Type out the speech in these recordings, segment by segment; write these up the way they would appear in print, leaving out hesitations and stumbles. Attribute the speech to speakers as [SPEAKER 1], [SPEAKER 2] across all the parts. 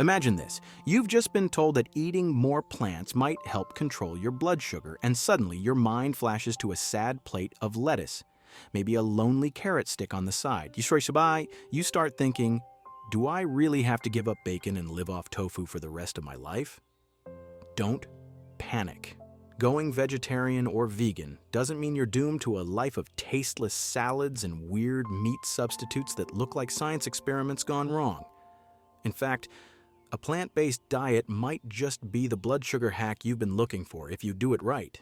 [SPEAKER 1] Imagine this. You've just been told that eating more plants might help control your blood sugar, and suddenly your mind flashes to a sad plate of lettuce, maybe a lonely carrot stick on the side. You start thinking, do I really have to give up bacon and live off tofu for the rest of my life? Don't panic. Going vegetarian or vegan doesn't mean you're doomed to a life of tasteless salads and weird meat substitutes that look like science experiments gone wrong. In fact, a plant-based diet might just be the blood sugar hack you've been looking for if you do it right.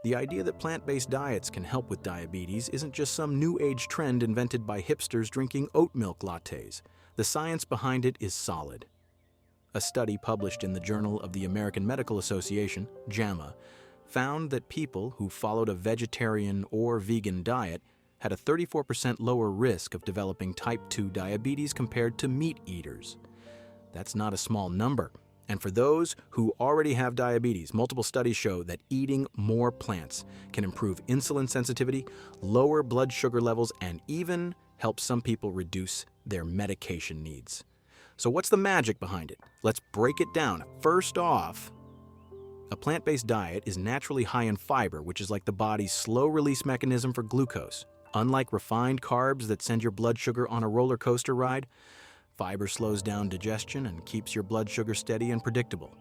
[SPEAKER 1] The idea that plant-based diets can help with diabetes isn't just some new age trend invented by hipsters drinking oat milk lattes. The science behind it is solid. A study published in the Journal of the American Medical Association, JAMA, found that people who followed a vegetarian or vegan diet had a 34% lower risk of developing type 2 diabetes compared to meat eaters. That's not a small number. And for those who already have diabetes, multiple studies show that eating more plants can improve insulin sensitivity, lower blood sugar levels, and even help some people reduce their medication needs. So what's the magic behind it? Let's break it down. First off, a plant-based diet is naturally high in fiber, which is like the body's slow-release mechanism for glucose. Unlike refined carbs that send your blood sugar on a roller coaster ride, fiber slows down digestion and keeps your blood sugar steady and predictable,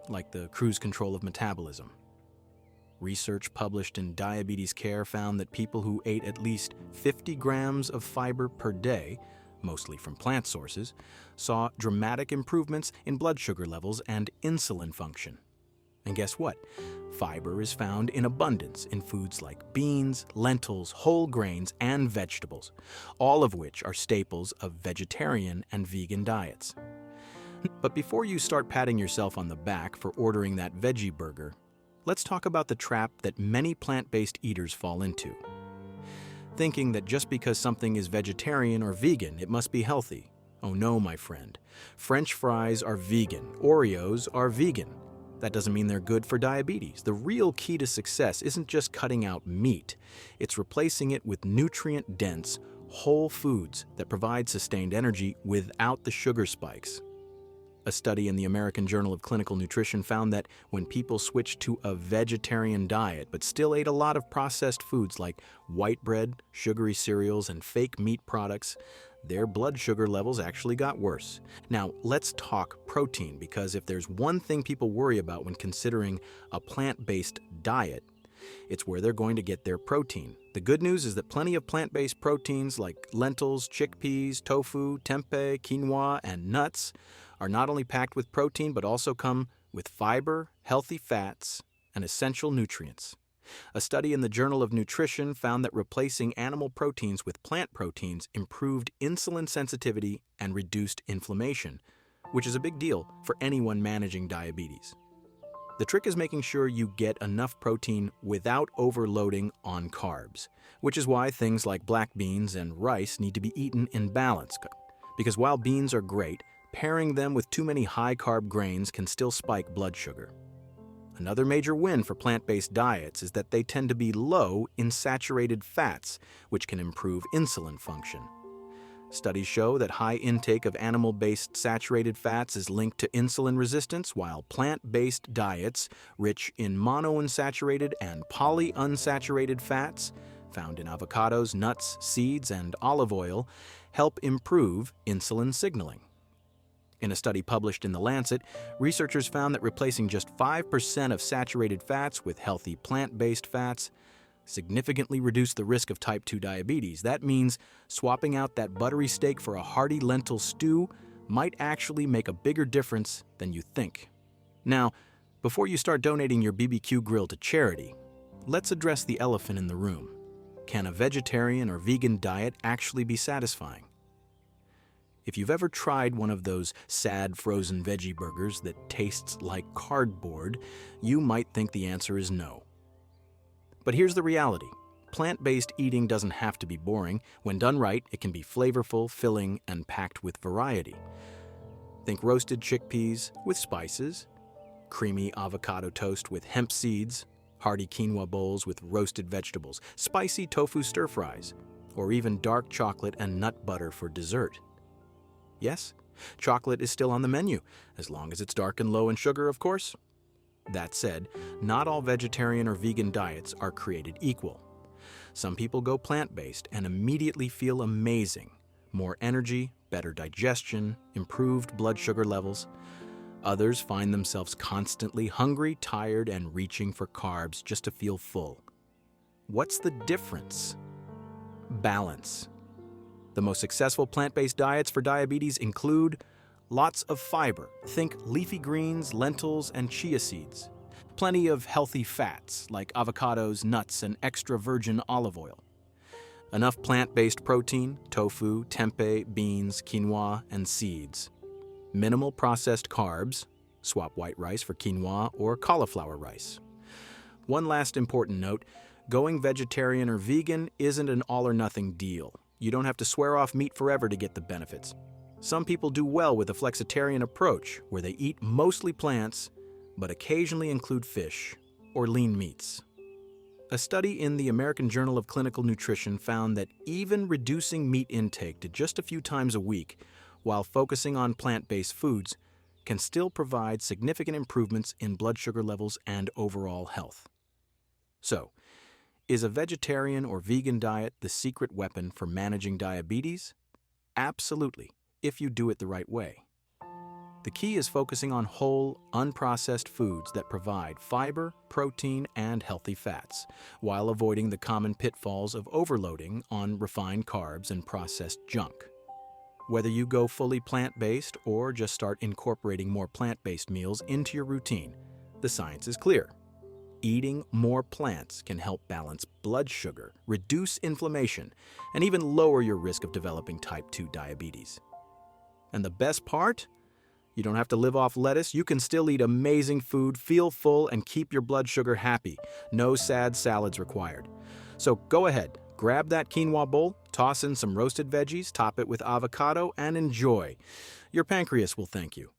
[SPEAKER 1] like the cruise control of metabolism. Research published in Diabetes Care found that people who ate at least 50 grams of fiber per day, mostly from plant sources, saw dramatic improvements in blood sugar levels and insulin function. And guess what? Fiber is found in abundance in foods like beans, lentils, whole grains, and vegetables, all of which are staples of vegetarian and vegan diets. But before you start patting yourself on the back for ordering that veggie burger, let's talk about the trap that many plant-based eaters fall into. Thinking that just because something is vegetarian or vegan, it must be healthy. Oh no, my friend. French fries are vegan. Oreos are vegan. That doesn't mean they're good for diabetes. The real key to success isn't just cutting out meat. It's replacing it with nutrient-dense, whole foods that provide sustained energy without the sugar spikes. A study in the American Journal of Clinical Nutrition found that when people switched to a vegetarian diet but still ate a lot of processed foods like white bread, sugary cereals, and fake meat products, their blood sugar levels actually got worse. Now, let's talk protein, because if there's one thing people worry about when considering a plant-based diet, it's where they're going to get their protein. The good news is that plenty of plant-based proteins like lentils, chickpeas, tofu, tempeh, quinoa, and nuts are not only packed with protein but also come with fiber, healthy fats, and essential nutrients. A study in the Journal of Nutrition found that replacing animal proteins with plant proteins improved insulin sensitivity and reduced inflammation, which is a big deal for anyone managing diabetes. The trick is making sure you get enough protein without overloading on carbs, which is why things like black beans and rice need to be eaten in balance. Because while beans are great, pairing them with too many high-carb grains can still spike blood sugar. Another major win for plant-based diets is that they tend to be low in saturated fats, which can improve insulin function. Studies show that high intake of animal-based saturated fats is linked to insulin resistance, while plant-based diets rich in monounsaturated and polyunsaturated fats, found in avocados, nuts, seeds, and olive oil, help improve insulin signaling. In a study published in The Lancet, researchers found that replacing just 5% of saturated fats with healthy plant-based fats significantly reduced the risk of type 2 diabetes. That means swapping out that buttery steak for a hearty lentil stew might actually make a bigger difference than you think. Now, before you start donating your BBQ grill to charity, let's address the elephant in the room. Can a vegetarian or vegan diet actually be satisfying? If you've ever tried one of those sad frozen veggie burgers that tastes like cardboard, you might think the answer is no. But here's the reality. Plant-based eating doesn't have to be boring. When done right, it can be flavorful, filling, and packed with variety. Think roasted chickpeas with spices, creamy avocado toast with hemp seeds, hearty quinoa bowls with roasted vegetables, spicy tofu stir-fries, or even dark chocolate and nut butter for dessert. Yes, Chocolate is still on the menu, as long as it's dark and low in sugar, of course. That said, not all vegetarian or vegan diets are created equal. Some people go plant-based and immediately feel amazing. More energy, better digestion, improved blood sugar levels. Others find themselves constantly hungry, tired, and reaching for carbs just to feel full. What's the difference? Balance. The most successful plant-based diets for diabetes include lots of fiber. Think leafy greens, lentils, and chia seeds. Plenty of healthy fats like avocados, nuts, and extra virgin olive oil. Enough plant-based protein, tofu, tempeh, beans, quinoa, and seeds. Minimal processed carbs. Swap white rice for quinoa or cauliflower rice. One last important note, going vegetarian or vegan isn't an all-or-nothing deal. You don't have to swear off meat forever to get the benefits. Some people do well with a flexitarian approach, where they eat mostly plants, but occasionally include fish or lean meats. A study in the American Journal of Clinical Nutrition found that even reducing meat intake to just a few times a week, while focusing on plant-based foods, can still provide significant improvements in blood sugar levels and overall health. So, is a vegetarian or vegan diet the secret weapon for managing diabetes? Absolutely, if you do it the right way. The key is focusing on whole, unprocessed foods that provide fiber, protein, and healthy fats, while avoiding the common pitfalls of overloading on refined carbs and processed junk. Whether you go fully plant-based or just start incorporating more plant-based meals into your routine, the science is clear. Eating more plants can help balance blood sugar, reduce inflammation, and even lower your risk of developing type 2 diabetes. And the best part? You don't have to live off lettuce. You can still eat amazing food, feel full, and keep your blood sugar happy. No sad salads required. So go ahead, grab that quinoa bowl, toss in some roasted veggies, top it with avocado, and enjoy. Your pancreas will thank you.